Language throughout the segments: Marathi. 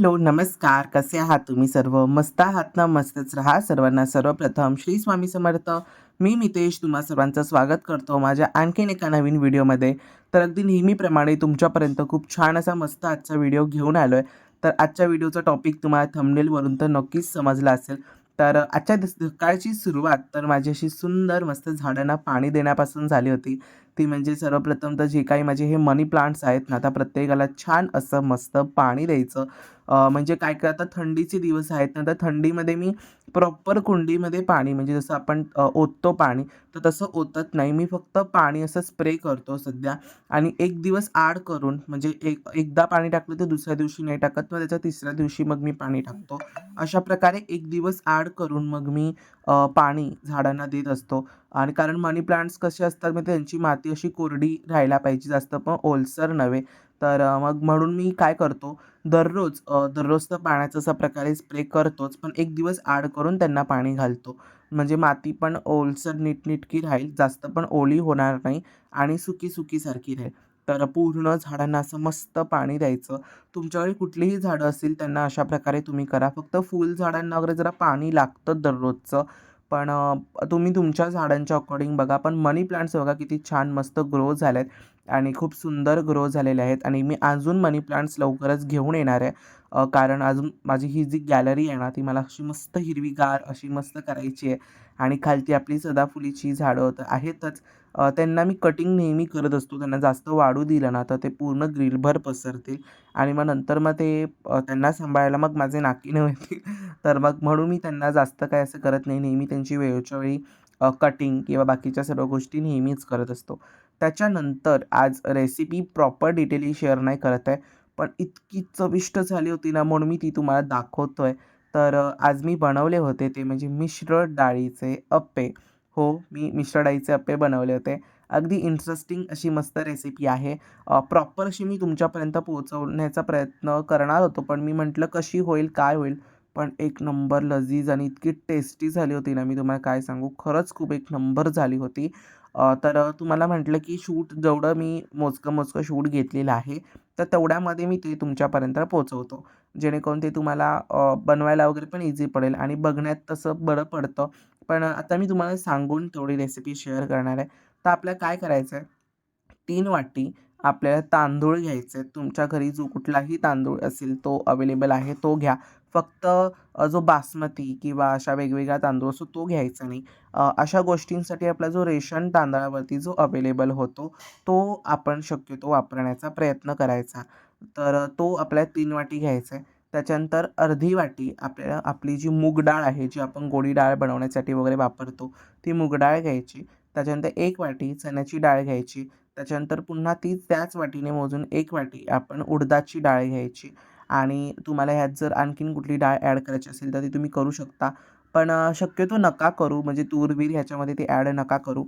हॅलो, नमस्कार. कसे आहात तुम्ही सर्व? मस्त आहात ना? मस्तच राहा. सर्वांना सर्वप्रथम श्री स्वामी समर्थ. मी मितेश तुम्हा सर्वांचं स्वागत करतो माझ्या आणखीन एका नवीन व्हिडिओमध्ये. तर अगदी नेहमीप्रमाणे तुमच्यापर्यंत खूप छान असा मस्त आजचा व्हिडिओ घेऊन आलोय. तर आजच्या व्हिडिओचा टॉपिक तुम्हाला थंबनेलवरून तर नक्कीच समजला असेल. तर आजच्या सकाळची सुरुवात तर माझी अशी सुंदर मस्त झाडांना पाणी देण्यापासून झाली होती. ती म्हणजे सर्वप्रथम तर जे काही माझे हे मनी प्लांट्स आहेत ना, आता प्रत्येकाला छान असं मस्त पाणी द्यायचं. म्हणजे काय काय आता थंडीचे दिवस आहेत ना, तर थंडीमध्ये मी प्रॉपर कुंडीमध्ये पाणी म्हणजे जसं आपण ओततो पाणी, तर तसं ओतत नाही. मी फक्त पाणी असं स्प्रे करतो सध्या आणि एक दिवस आड करून म्हणजे एकदा पाणी टाकलं तर दुसऱ्या दिवशी नाही टाकत, मग त्याच्या तिसऱ्या दिवशी मग मी पाणी टाकतो. अशा प्रकारे एक दिवस आड करून मग मी पाणी झाडांना देत असतो. आणि कारण मनी प्लांट्स कसे असतात मग त्यांची माती अशी कोरडी राहायला पाहिजे, जास्त पण ओलसर नव्हे. तर मग म्हणून मी काय करतो, दररोज तर पाण्याचा अशा प्रकारे स्प्रे करतोच, पण एक दिवस आड करून त्यांना पाणी घालतो. म्हणजे माती पण ओलसर नीटनेटकी राहील, जास्त पण ओली होणार नाही आणि सुकी-सुकीसारखी राहील. तर पूर्ण झाडांना असं मस्त पाणी द्यायचं. तुमच्याकडे कुठलीही झाडं असतील त्यांना अशा प्रकारे तुम्ही करा. फक्त फुल झाडांना वगैरे जरा पाणी लागतं दररोजचं. पण तुम्ही तुमच्या झाडांच्या अकॉर्डिंग बघा. पण मनी प्लांट्स बघा किती छान मस्त ग्रो झालेत आणि खूप सुंदर ग्रो झालेले आहेत आणि मी अजून मनी प्लांट्स लवकरच घेऊन येणार आहे. कारण अजून माझी ही जी गॅलरी आहे ना, ती मला अशी मस्त हिरवीगार अशी मस्त करायची आहे आणि खालती आपली सदाफुलीची झाडं तर आहेतच. त्यांना मी कटिंग नेहमी करत असतो. त्यांना जास्त वाढू दिलं ना, तर ते पूर्ण ग्रिलभर पसरतील आणि मग नंतर मग ते त्यांना सांभाळायला मग माझे नाकीनऊ येतील. तर मग म्हणून मी त्यांना जास्त काय असं करत नाही. नेहमी त्यांची वेळच्या वेळी कटिंग किंवा बाकीच्या सर्व गोष्टी नेहमीच करत असतो. त्याच्यानंतर आज रेसिपी प्रॉपर डिटेली शेअर नाही करत आहे. पण इतकी चविष्ट झाली होती ना, म्हणून मी ती तुम्हाला दाखवतोय. तर आज मी बनवले होते ते म्हणजे मिश्र डाळीचे अप्पे. हो, मी मिश्र डाळीचे अप्पे बनवले होते. अगदी इंटरेस्टिंग अशी मस्त रेसिपी आहे. प्रॉपर अशी मी तुमच्यापर्यंत पोहोचवण्याचा प्रयत्न करणार होतो, पण मी म्हटलं कशी होईल, काय होईल? पण एक नंबर लजीज आणि इतकी टेस्टी झाली होती ना, मी तुम्हाला काय सांगू. खरंच खूप एक नंबर झाली होती. तर तुम्हाला म्हटलं की शूट जेवढं मी मोजकं-मोजकं शूट घेतलेलं आहे, तर तेवढ्यामध्ये मी ते तुमच्यापर्यंत पोहोचवतो. जेणेकरून ते तुम्हाला बनवायला वगैरे पण ईझी पडेल आणि बघण्यात तसं बरं पडतं. पण आता मी तुम्हाला सांगून थोडी रेसिपी शेअर करणार आहे. तर आपल्याला काय करायचं आहे, 3 वाटी आपल्याला तांदूळ घ्यायचे आहेत. तुमच्या घरी जो कुठलाही तांदूळ असेल तो अवेलेबल आहे तो घ्या. फक्त जो बासमती किंवा अशा वेगवेगळा तांदूळ असतो तो घ्यायचा नाही. अशा गोष्टींसाठी आपला जो रेशन तांदळावरती जो अवेलेबल होतो, तो आपण शक्यतो वापरण्याचा प्रयत्न करायचा. तर तो आपल्याला 3 वाटी घ्यायचा आहे. त्याच्यानंतर अर्धी वाटी आपल्याला आपली जी मूग डाळ आहे, जी आपण गोडी डाळ बनवण्यासाठी वगैरे वापरतो, ती मूग डाळ घ्यायची. त्याच्यानंतर 1 वाटी चण्याची डाळ घ्यायची. त्याच्यानंतर पुन्हा ती त्याच वाटीने मोजून 1 वाटी आपण उडदाची डाळ घ्यायची आणि तुम्हाला ह्यात जर आणखीन कुठली डाळ ॲड करायची असेल तर ती तुम्ही करू शकता. पण शक्यतो नका करू म्हणजे तूर-बीर ह्याच्यामध्ये ते ॲड नका करू.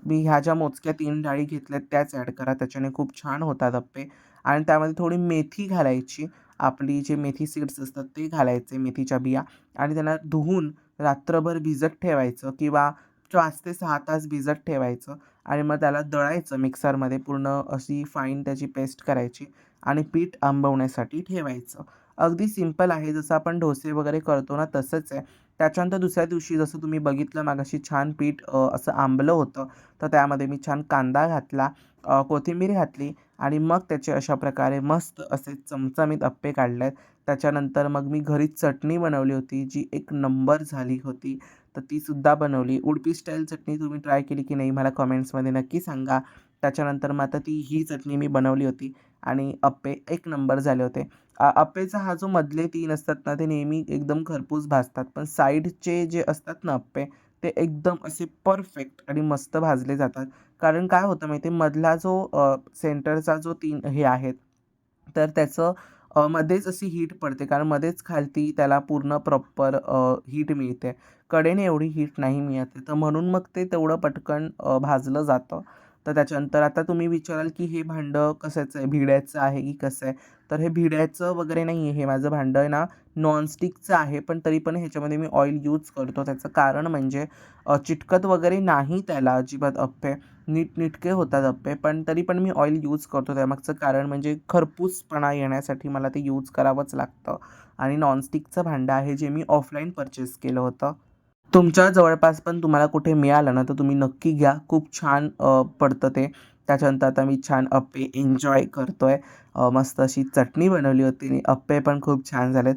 मी ह्या ज्या मोजक्या 3 डाळी घेतल्यात त्याच ॲड करा. त्याच्याने खूप छान होतात अप्पे आणि त्यामध्ये थोडी मेथी घालायची. आपली जे मेथी सीड्स असतात ते घालायचे, मेथीच्या बिया आणि त्यांना धुवून रात्रभर भिजत ठेवायचं किंवा 5 ते 6 तास भिजत ठेवायचं आणि मग त्याला दळायचं मिक्सरमध्ये पूर्ण अशी फाईन त्याची पेस्ट करायची आणि पीठ आंबवण्यासाठी ठेवायचं. अगदी सिंपल आहे. जसं आपण डोसे वगैरे करतो ना तसंच आहे. त्याच्यानंतर दुसऱ्या दिवशी जसं तुम्ही बघितलं मगाशी छान पीठ असं आंबलं होतं, तर त्यामध्ये मी छान कांदा घातला, कोथिंबीर घातली आणि मग त्याचे अशा प्रकारे मस्त असे चमचमीत अप्पे काढलेत. त्याच्यानंतर मग मी घरीच चटणी बनवली होती, जी एक नंबर झाली होती. तर तीसुद्धा बनवली. उडपी स्टाईल चटणी तुम्ही ट्राय केली की नाही मला कमेंट्समध्ये नक्की सांगा. त्याच्यानंतर मग आता ही चटणी मी बनवली होती आणि अप्पे एक नंबर झाले होते. अप्पेचा हा जो मधले 3 असतात ना, ते नेहमी एकदम खरपूस भाजतात. पण साईडचे जे असतात ना अप्पे, ते एकदम असे परफेक्ट आणि मस्त भाजले जातात. कारण काय होतं माहिती आहे, मधला जो सेंटरचा जो 3 हे आहेत, तर त्याचं मध्येच अशी हीट पडते. कारण मध्येच खालती त्याला पूर्ण प्रॉपर हीट मिळते. कडेने एवढी हीट नाही मिळत आहे. तर म्हणून मग ते तेवढं पटकन भाजलं जातं. तर त्याच्यानंतर आता तुम्ही विचाराल की हे भांडं कशाचं आहे, भिड्याचं आहे की कसं आहे? तर हे भिड्याचं वगैरे नाही आहे. हे माझं भांडं आहे ना नॉनस्टिकचं आहे, पण तरी पण ह्याच्यामध्ये मी ऑइल यूज करतो. त्याचं कारण म्हणजे चिटकत वगैरे नाही त्याला अजिबात अप्पे. नीटनेटके होतात अप्पे, पण तरी पण मी ऑइल यूज करतो. त्यामागचं कारण म्हणजे खरपूसपणा येण्यासाठी मला ते यूज करावंच लागतं आणि नॉनस्टिकचं भांडं आहे, जे मी ऑफलाईन परचेस केलं होतं. तुमच्या जवळपास पण तुम्हाला कुठे मिळालं ना, तर तुम्ही नक्की घ्या. खूप छान पडतं ते. त्याच्यानंतर आता मी छान अप्पे एन्जॉय करतोय. मस्त अशी चटणी बनवली होती आणि अप्पे पण खूप छान झालेत.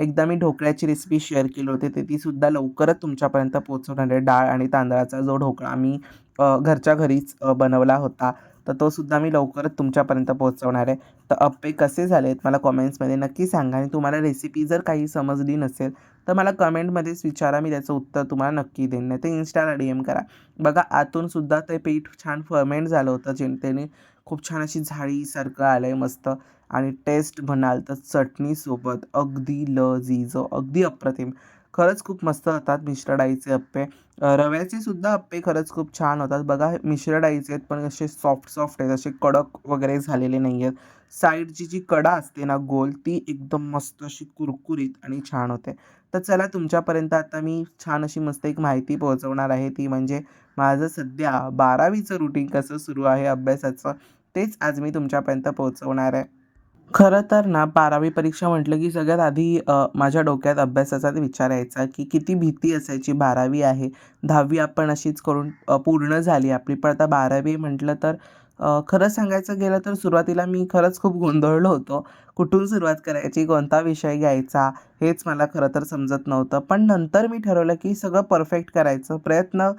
एकदा मी ढोकळ्याची रेसिपी शेअर केली होती, तर तीसुद्धा लवकरच तुमच्यापर्यंत पोहोचवणार आहे. डाळ आणि तांदळाचा जो ढोकळा आम्ही घरच्या घरीच बनवला होता, तर तो सुद्धा मी लवकरच तुमच्यापर्यंत पोहोचवणार आहे. तर अप्पे कसे झालेत मला कमेंट्समध्ये नक्की सांगा आणि तुम्हाला रेसिपी जर काही समजली नसेल, तर मला कमेंटमध्येच विचारा. मी त्याचं उत्तर तुम्हाला नक्की देईन. नाहीतर Instaला DM करा. बघा आतून सुद्धा ते पीठ छान फर्मेंट झालं होतं, त्याने खूप छान अशी झाडीसारखं आलंय मस्त आणि टेस्ट म्हणाल तर चटणीसोबत अगदी लजीज, अगदी अप्रतिम. खरंच खूप मस्त होतात मिश्र डाळीचे अप्पे. रव्याचे सुद्धा अप्पे खरंच खूप छान होतात. बघा मिश्र डाळीचे आहेत, पण असे सॉफ्ट आहेत, असे कडक वगैरे झालेले नाही आहेत. साईडची जी कडा असते ना गोल, ती एकदम मस्त अशी कुरकुरीत आणि छान होते. तर चला तुमच्यापर्यंत आता मी छान अशी मस्त एक माहिती पोहोचवणार आहे, ती म्हणजे माझं सध्या 12वीचं रुटीन कसं सुरू आहे अभ्यासाचं, तेच आज मी तुमच्यापर्यंत पोहोचवणार आहे. खरं तर ना 12वी परीक्षा म्हटलं की सगळ्यात आधी माझ्या डोक्यात अभ्यासाचाच विचार यायचा की किती भीती असायची. 12वी आहे, 10वी आपण अशीच करून पूर्ण झाली आपली. पण आता 12वी म्हटलं तर खरं सांगायचं गेलं तर सुरुवातीला मी खरंच खूप गोंधळलो होतो. कुठून सुरुवात करायची, कोणता विषय घ्यायचा, हेच मला खरं तर समजत नव्हतं. पण नंतर मी ठरवलं की सगळं परफेक्ट करायचं, प्रयत्न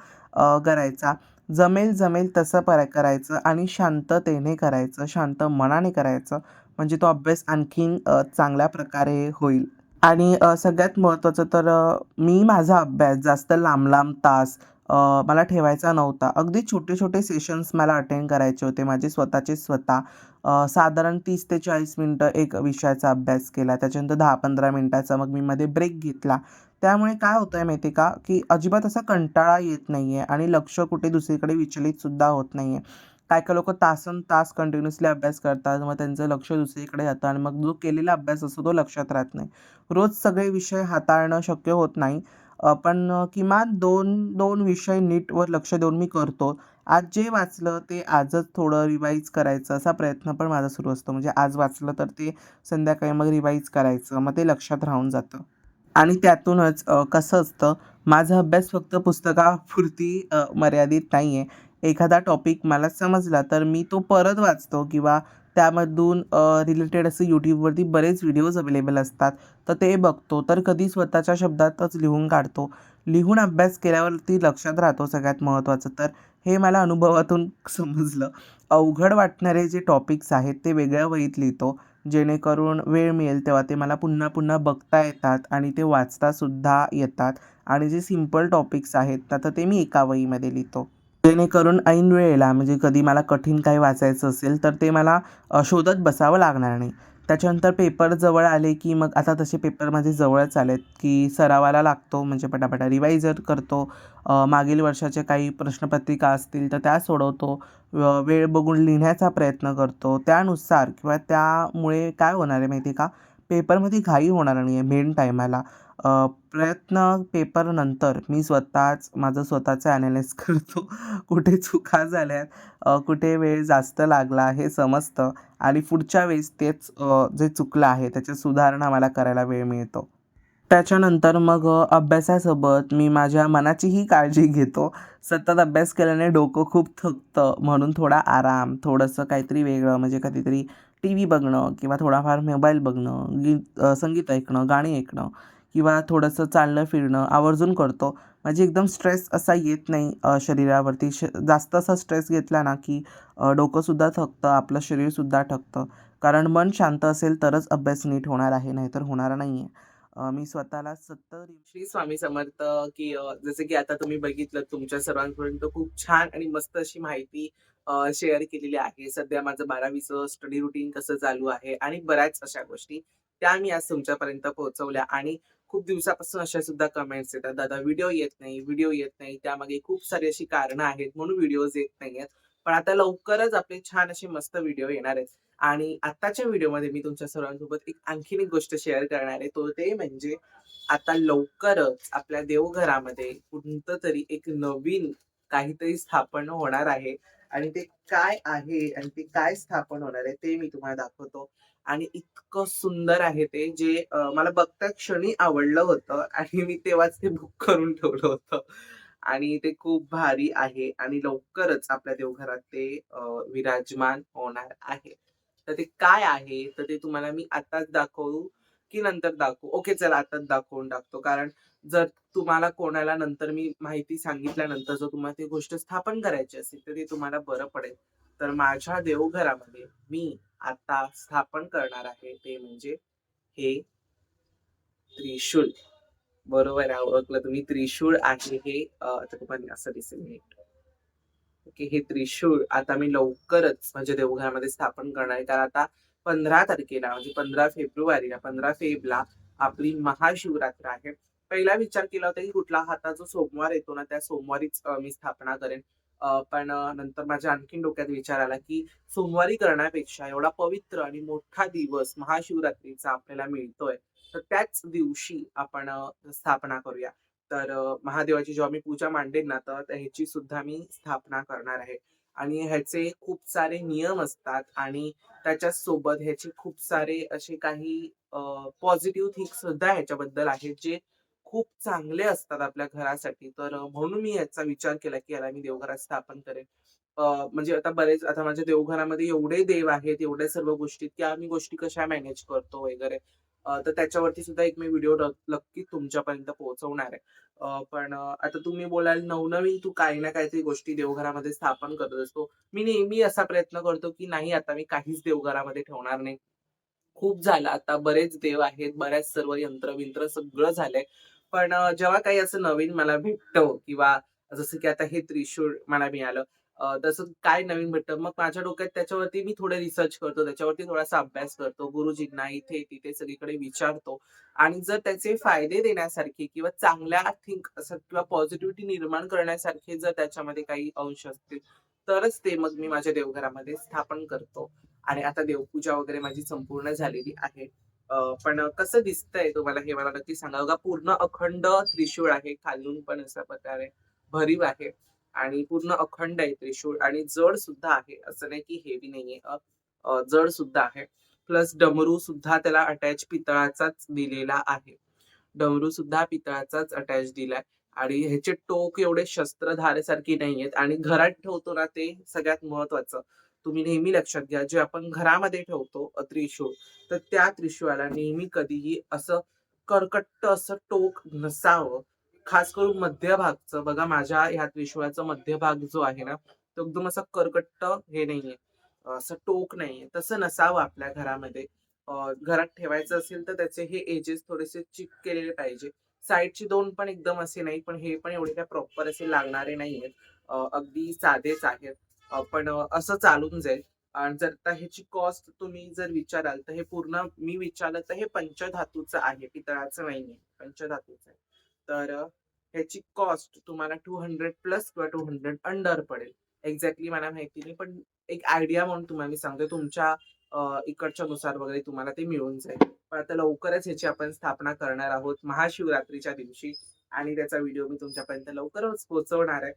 करायचा. जमेल तसं करायचं आणि शांततेने करायचं, शांत मनाने करायचं. म्हणजे तो अभ्यास आणखीन चांगल्या प्रकारे होईल. आणि सगळ्यात महत्त्वाचं तर मी माझा अभ्यास जास्त लांब-लांब तास मला ठेवायचा नव्हता. अगदी छोटे-छोटे सेशन्स मला अटेंड करायचे होते माझे स्वतःचे स्वतः. साधारण 30 ते 40 मिनिटं एक विषयाचा अभ्यास केला. त्याच्यानंतर 10-15 मिनिटाचा मग मी मध्ये ब्रेक घेतला. त्यामुळे काय होतंय माहिती आहे का, की अजिबात असा कंटाळा येत नाहीये आणि लक्ष कुठे दुसरीकडे विचलितसुद्धा होत नाहीये. काही-काही लोकं तासंतास कंटिन्युअसली अभ्यास करतात. मग त्यांचं लक्ष दुसरीकडे जातं आणि मग जो केलेला अभ्यास असतो तो लक्षात राहत नाही. रोज सगळे विषय हाताळणं शक्य होत नाही. पण किमान 2 विषय नीट वर लक्ष देऊन मी करतो. आज जे वाचलं ते आजच थोडं रिवाईज करायचं असा प्रयत्न पण माझा सुरू असतो. म्हणजे आज वाचलं तर ते संध्याकाळी मग रिवाईज करायचं. मग ते लक्षात राहून जातं. आणि त्यातूनच कसं असतं, माझा अभ्यास फक्त पुस्तकापुरती मर्यादित नाही आहे. एखादा टॉपिक मला समजला, तर मी तो परत वाचतो किंवा त्यामधून रिलेटेड असे YouTubeवरती बरेच व्हिडिओज अवेलेबल असतात, तर ते बघतो. तर कधी स्वतःच्या शब्दातच लिहून काढतो. लिहून अभ्यास केल्यावरती लक्षात राहतो सगळ्यात महत्त्वाचं तर. हे मला अनुभवातून समजलं. अवघड वाटणारे जे टॉपिक्स आहेत, ते वेगळ्या वहीत लिहितो. जेणेकरून वेळ मिळेल तेव्हा ते मला पुन्हा-पुन्हा बघता येतात आणि ते वाचतासुद्धा येतात आणि जे सिंपल टॉपिक्स आहेत आता ते मी एका वहीमध्ये लिहितो. जेणेकरून ऐन वेळेला म्हणजे कधी मला कठीण काही वाचायचं असेल तर ते मला शोधत बसावं लागणार नाही. त्याच्यानंतर पेपर जवळ आले की मग आता तसे पेपर माझे जवळच आलेत की सरावाला लागतो म्हणजे पटापटा रिवाइजर करतो. मागील वर्षाच्या काही प्रश्नपत्रिका असतील तर त्या सोडवतो. वेळ बघून लिहिण्याचा प्रयत्न करतो. त्यानुसार किंवा त्यामुळे काय होणार आहे माहिती आहे का, पेपरमध्ये घाई होणार नाही आहे मेन टाईमाला. प्रयत्न पेपरनंतर मी स्वतःच माझं स्वतःचं ॲनालाइज करतो. कुठे चुका झाल्यात, कुठे वेळ जास्त लागला हे समजतं आणि पुढच्या वेळेस तेच जे चुकलं आहे त्याच्यात सुधारणा मला करायला वेळ मिळतो. त्याच्यानंतर मग अभ्यासासोबत मी माझ्या मनाचीही काळजी घेतो. सतत अभ्यास केल्याने डोकं खूप थकतं म्हणून थोडा आराम, थोडंसं काहीतरी वेगळं म्हणजे कधीतरी टीव्ही बघणं किंवा थोडाफार मोबाईल बघणं, संगीत ऐकणं, गाणी ऐकणं किंवा थोडंसं चालणं-फिरणं आवर्जून करतो. म्हणजे एकदम स्ट्रेस असा येत नाही शरीरावरती. जास्त असा स्ट्रेस घेतला ना, की डोकंसुद्धा थकतं, आपलं शरीरसुद्धा थकतं. कारण मन शांत असेल तरच अभ्यास नीट होणार आहे, नाहीतर होणार नाही मी स्वतःला श्री स्वामी समर्थ, की जसं की आता तुम्ही बघितलं तुमच्या सर्वांपर्यंत खूप छान आणि मस्त अशी माहिती शेअर केलेली आहे. सध्या माझं 12वीचं स्टडी रुटीन कसं चालू आहे आणि बऱ्याच अशा गोष्टी त्या मी आज तुमच्यापर्यंत पोहोचवल्या आणि खूप दिवसापासून अशा सुद्धा कमेंट्स येतात, "दादा व्हिडिओ येत नाही, व्हिडिओ येत नाही." त्यामागे खूप सारी अशी कारणं आहेत म्हणून व्हिडिओज येत नाहीयेत. पण आता लवकरच आपले छान असे मस्त व्हिडिओ येणार आहेत. आणि आत्ताच्या व्हिडिओमध्ये मी तुमच्या सर्वांसोबत आणखीन एक गोष्ट शेअर करणार आहे. ते म्हणजे आता लवकरच आपल्या देवघरामध्ये कोणतं तरी एक नवीन काहीतरी स्थापन होणार आहे. आणि ते काय आहे आणि ते काय स्थापन होणार आहे ते मी तुम्हाला दाखवतो. आणि इतकं सुंदर आहे ते, जे मला बघता क्षणी आवडलं होतं आणि मी तेव्हाच ते बुक करून ठेवलं होतं. आणि ते खूप भारी आहे आणि लवकरच आपल्या देवघरात ते विराजमान होणार आहे. तर ते काय आहे, तर ते तुम्हाला मी आताच दाखवू की नंतर दाखवू? ओके, चला आताच दाखवून टाकतो. कारण जर तुम्हाला कोणाला नंतर मी माहिती सांगितल्यानंतर जर तुम्हाला ती गोष्ट स्थापन करायची असेल, तर ते तुम्हाला बरं पडेल. तर माझ्या देवघरामध्ये मी आता स्थापन करणार आहे ते म्हणजे हे त्रिशूळ. बरोबर आहे, ओळखलं तुम्ही. त्रिशूळ आहे हे. आता तुम्हाला असं दिसेल. ओके, हे त्रिशूळ आता मी लवकरच माझ्या देवघरामध्ये स्थापन करणार आहे. कारण आता 15 तारखेला म्हणजे 15 फेब्रुवारीला 15 फेबला आपली महाशिवरात्र आहे. पहिला विचार केला होता की कुठला हा जो सोमवार येतो ना, त्या सोमवारीच मी स्थापना करेन. पण नंतर माझ्या आणखीन डोक्यात विचार आला की सोमवारी करण्यापेक्षा एवढा पवित्र आणि मोठा दिवस महाशिवरात्रीचा आपल्याला मिळतोय, तर त्याच दिवशी आपण स्थापना करूया. तर महादेवाची जेव्हा मी पूजा मांडेन ना, तर ह्याची सुद्धा मी स्थापना करणार आहे. आणि ह्याचे खूप सारे नियम असतात आणि त्याच्यासोबत ह्याचे खूप सारे असे काही पॉझिटिव्ह थिंग्स सुद्धा ह्याच्याबद्दल आहेत, जे खूप चांगले असतात आपल्या घरासाठी. तर म्हणून मी याचा विचार केला, की याला मी देवघरात स्थापन करेन. म्हणजे आता माझ्या देवघरामध्ये एवढे देव आहेत, एवढ्या सर्व गोष्टी, की आम्ही गोष्टी कशा मॅनेज करतो वगैरे. तर त्याच्यावरती सुद्धा एक मी व्हिडिओ नक्की तुमच्यापर्यंत पोहोचवणार आहे. पण आता तुम्ही बोलाल, "नवनवीन तू काही ना काहीतरी गोष्टी देवघरामध्ये स्थापन करत असतो." मी नेहमी असा प्रयत्न करतो, की नाही, आता मी काहीच देवघरामध्ये ठेवणार नाही. खूप झालं आता, बरेच देव आहेत, बऱ्याच सर्व यंत्र-बिंत्र सगळं झालंय. पण जेव्हा काही असं नवीन मला भेटतं किंवा जसं की आता हे त्रिशूळ मला मिळालं, तसं काय नवीन भेटतं, मग माझ्या डोक्यात त्याच्यावरती मी थोडे रिसर्च करतो, त्याच्यावरती थोडासा अभ्यास करतो, गुरुजींना इथे-तिथे सगळीकडे विचारतो. आणि जर त्याचे फायदे देण्यासारखे किंवा चांगल्या थिंक असं किंवा पॉझिटिव्हिटी निर्माण करण्यासारखे जर त्याच्यामध्ये काही अंश असतील, तरच ते मग मी माझ्या देवघरामध्ये स्थापन करतो. आणि आता देवपूजा वगैरे माझी संपूर्ण झालेली आहे. पण कसं दिसतंय तुम्हाला हे मला नक्की सांगा. बघा, पूर्ण अखंड त्रिशूळ आहे. खालून पण अशा प्रकारे भरीव आहे आणि पूर्ण अखंड आहे त्रिशूळ आणि जड सुद्धा आहे. असं नाही की हेवी नाहीये. जड सुद्धा आहे. प्लस डमरू सुद्धा त्याला अटॅच पितळाचाच दिलेला आहे. डमरू सुद्धा पितळाचाच अटॅच दिलाय आणि ह्याचे टोक एवढे शस्त्रधारेसारखे नाहीयेत आणि घरात ठेवतो ना, ते सगळ्यात महत्वाचं. तुम्ही नेहमी लक्षात घ्या, जे आपण घरामध्ये ठेवतो त्रिशूळ, तर त्या त्रिशूळाला नेहमी कधीही असं कर्कट्ट असं टोक नसावं. खास करून मध्यभागचं बघा, माझ्या ह्या त्रिशूळाचा मध्यभाग जो आहे ना, तो एकदम असा कर्कट्ट हे नाहीये, असं टोक नाहीये. तसं नसावं आपल्या घरामध्ये. घरात ठेवायचं असेल तर त्याचे हे एजेस थोडेसे चिक केलेले पाहिजे. साइडचे 2 पण एकदम असे नाही, पण हे पण एवढे काही प्रॉपर असे लागणारे नाहीयेत. अगदी साधेच आहेत. पण असं चालून जाईल. आणि जर आता ह्याची कॉस्ट तुम्ही जर विचाराल, तर हे पूर्ण मी विचारलं तर हे पंचधातूचं आहे, पितळाचं नाहीये, पंचधातूचं आहे. तर ह्याची कॉस्ट तुम्हाला 200 प्लस किंवा 200 अंडर पडेल. एक्झॅक्टली मला माहिती नाही, पण एक आयडिया म्हणून तुम्हाला मी सांगते. तुमच्या इकडच्या नुसार वगैरे तुम्हाला ते मिळून जाईल. पण आता लवकरच ह्याची आपण स्थापना करणार आहोत महाशिवरात्रीच्या दिवशी आणि त्याचा व्हिडिओ मी तुमच्यापर्यंत लवकरच पोहोचवणार आहे.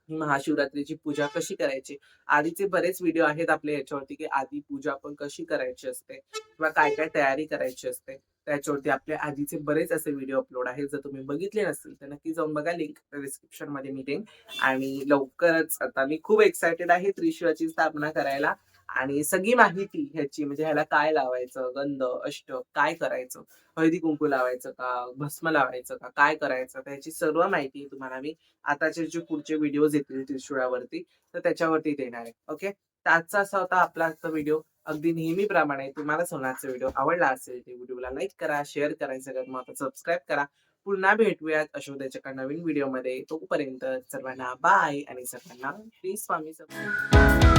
महाशिवरात्रीची पूजा कशी करायची? आधीचे बरेच व्हिडिओ आहेत आपल्या ह्याच्यावरती, की आधी पूजा पण कशी करायची असते किंवा काय-काय तयारी करायची असते. त्याच्यावरती आपले आधीचे बरेच असे व्हिडिओ अपलोड आहेत. जर तुम्ही बघितले नसतील, तर नक्की जाऊन बघा. लिंक डिस्क्रिप्शनमध्ये मी देईन. आणि लवकरच आता मी खूप एक्सायटेड आहे त्रिशूळाची स्थापना करायला आणि सगळी माहिती ह्याची, म्हणजे ह्याला काय लावायचं, गंध, अष्टक काय करायचं, हळदी-कुंकू लावायचं का, भस्म लावायचं का, काय करायचं, त्याची सर्व माहिती तुम्हाला मी आताचे जे पुढचे व्हिडिओज येतील त्रिशूळावरती, तर त्याच्यावरती देणार आहे. ओके. तर आजचा असा होता आपला आजचा व्हिडिओ. अगदी नेहमीप्रमाणे तुम्हाला सोनारचा व्हिडिओ आवडला असेल, तर व्हिडिओला लाईक करा, शेअर करा, सगळ्यात महत्त्वाचं सबस्क्राईब करा. पुन्हा भेटूयात अशा उद्याच्या एका नवीन व्हिडिओमध्ये. तोपर्यंत सर्वांना बाय आणि सर्वांना श्री स्वामी समर्थ.